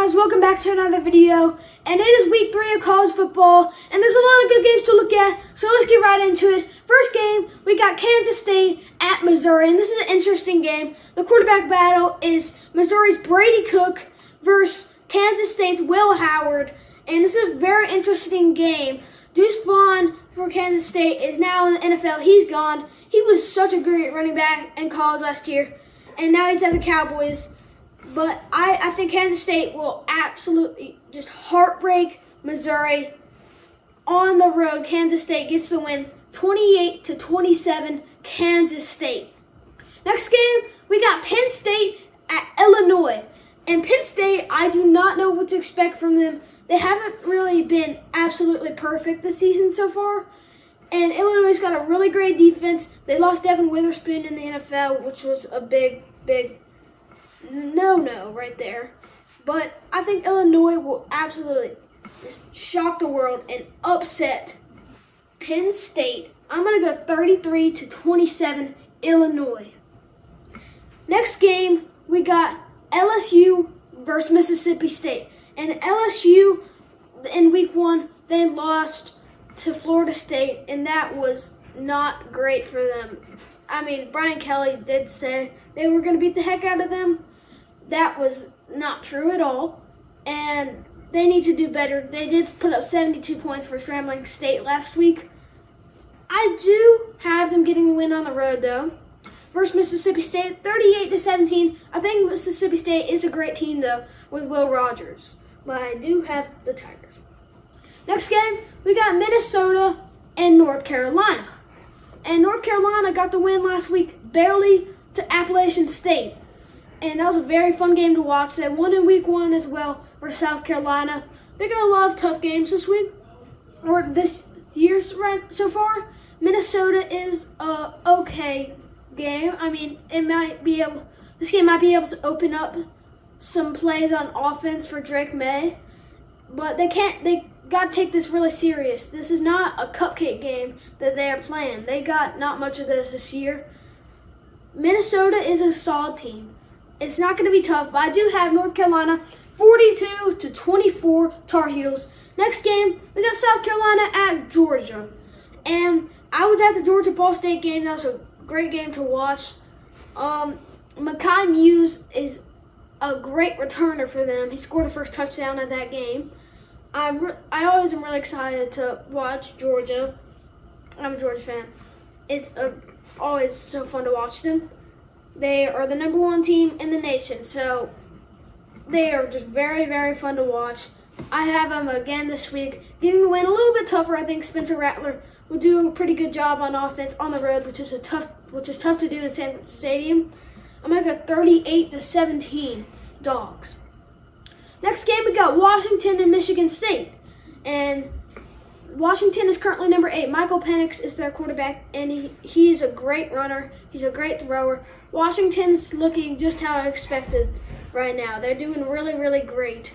guys, welcome back to another video, and it is week 3 of college football, and there's a lot of good games to look at, so let's get right into it. First game, we got Kansas State at Missouri, and this is an interesting game. The quarterback battle is Missouri's Brady Cook versus Kansas State's Will Howard, and this is a very interesting game. Deuce Vaughn for Kansas State is now in the NFL. He's gone. He was such a great running back in college last year, and now he's at the Cowboys. But I think Kansas State will absolutely just heartbreak Missouri on the road. Kansas State gets the win 28-27, Kansas State. Next game, we got Penn State at Illinois. And Penn State, I do not know what to expect from them. They haven't really been absolutely perfect this season so far. And Illinois's got a really great defense. They lost Devin Witherspoon in the NFL, which was a big no right there. But I think Illinois will absolutely just shock the world and upset Penn State. I'm going to go 33-27 Illinois. Next game, we got LSU versus Mississippi State. And LSU, in week 1, they lost to Florida State, and that was not great for them. I mean, Brian Kelly did say they were going to beat the heck out of them. That was not true at all, and they need to do better. They did put up 72 points for Scrambling State last week. I do have them getting the win on the road, though. Versus Mississippi State, 38-17. I think Mississippi State is a great team, though, with Will Rogers. But I do have the Tigers. Next game, we got Minnesota and North Carolina. And North Carolina got the win last week, barely to Appalachian State. And that was a very fun game to watch. They won in week 1 as well for South Carolina. They got a lot of tough games this week, or this year so far. Minnesota is a okay game. I mean, this game might be able to open up some plays on offense for Drake May, but they got to take this really serious. This is not a cupcake game that they are playing. They got not much of this year. Minnesota is a solid team. It's not going to be tough, but I do have North Carolina 42-24 Tar Heels. Next game, we got South Carolina at Georgia. And I was at the Georgia-Ball State game. That was a great game to watch. Mekhi Muse is a great returner for them. He scored the first touchdown of that game. I always am really excited to watch Georgia. I'm a Georgia fan. It's always so fun to watch them. They are the number 1 team in the nation, so they are just very, very fun to watch. I have them again this week, getting the win a little bit tougher. I think Spencer Rattler will do a pretty good job on offense on the road, which is tough to do in Sanford Stadium. I'm going to go 38-17 Dogs. Next game, we got Washington and Michigan State. And Washington is currently number 8. Michael Penix is their quarterback, and he's a great runner. He's a great thrower. Washington's looking just how I expected right now. They're doing really, really great.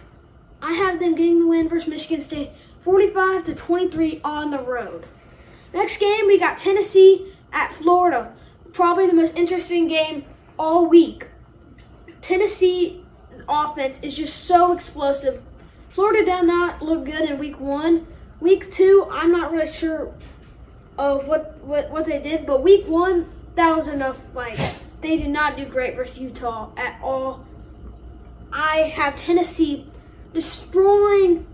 I have them getting the win versus Michigan State, 45-23 on the road. Next game, we got Tennessee at Florida. Probably the most interesting game all week. Tennessee offense is just so explosive. Florida did not look good in week 1. Week 2, I'm not really sure of what they did, but week 1, that was enough. They did not do great versus Utah at all. I have Tennessee destroying,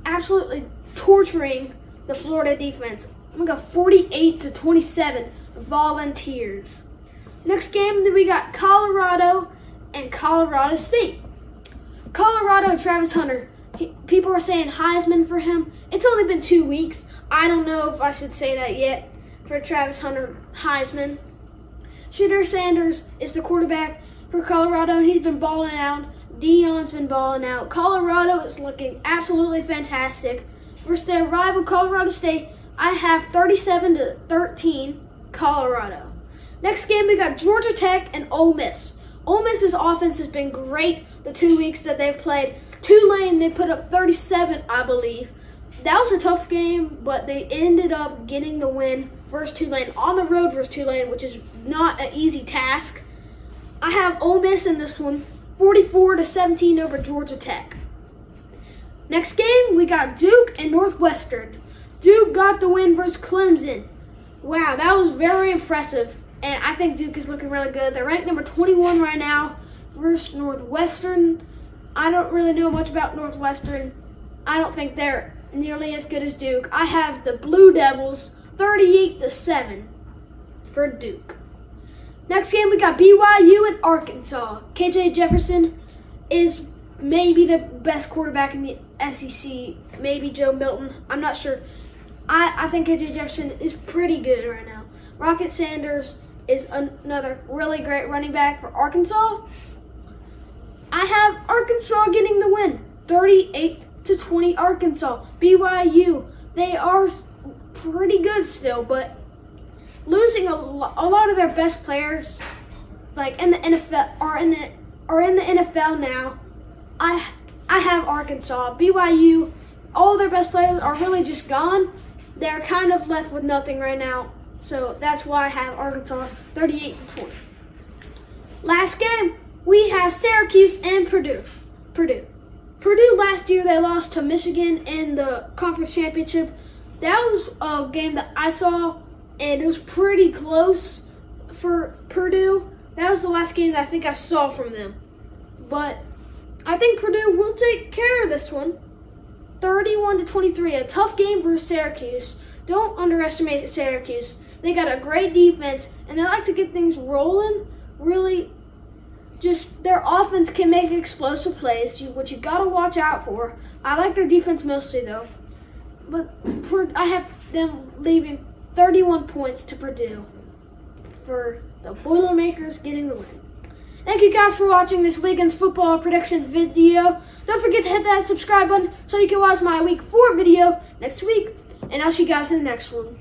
absolutely torturing the Florida defense. I'm going to go 48-27 Volunteers. Next game, then we got Colorado and Colorado State. Colorado, Travis Hunter. People are saying Heisman for him. It's only been 2 weeks. I don't know if I should say that yet for Travis Hunter Heisman. Shedeur Sanders is the quarterback for Colorado, and he's been balling out. Deion's been balling out. Colorado is looking absolutely fantastic. Versus their rival Colorado State, I have 37-13 Colorado. Next game, we got Georgia Tech and Ole Miss. Ole Miss's offense has been great the 2 weeks that they've played. Tulane, they put up 37, I believe. That was a tough game, but they ended up getting the win versus Tulane, on the road versus Tulane, which is not an easy task. I have Ole Miss in this one, 44-17 over Georgia Tech. Next game, we got Duke and Northwestern. Duke got the win versus Clemson. Wow, that was very impressive. And I think Duke is looking really good. They're ranked number 21 right now versus Northwestern. I don't really know much about Northwestern. I don't think they're nearly as good as Duke. I have the Blue Devils 38-7 for Duke. Next game, we got BYU and Arkansas. KJ Jefferson is maybe the best quarterback in the SEC. Maybe Joe Milton. I'm not sure. I think KJ Jefferson is pretty good right now. Rocket Sanders is another really great running back for Arkansas. I have Arkansas getting the win. 38-20 Arkansas. BYU, they are pretty good still, but losing a lot of their best players, like in the NFL, are in the NFL now. I have Arkansas. BYU, all their best players are really just gone. They're kind of left with nothing right now. So that's why I have Arkansas 38-20. Last game, we have Syracuse and Purdue. Purdue last year, they lost to Michigan in the conference championship. That was a game that I saw, and it was pretty close for Purdue. That was the last game that I think I saw from them. But I think Purdue will take care of this one. 31-23, a tough game for Syracuse. Don't underestimate Syracuse. They got a great defense, and they like to get things rolling. Really, just their offense can make explosive plays, which you got to watch out for. I like their defense mostly, though. But I have them leaving 31 points to Purdue for the Boilermakers getting the win. Thank you guys for watching this weekend's football predictions video. Don't forget to hit that subscribe button so you can watch my week 4 video next week. And I'll see you guys in the next one.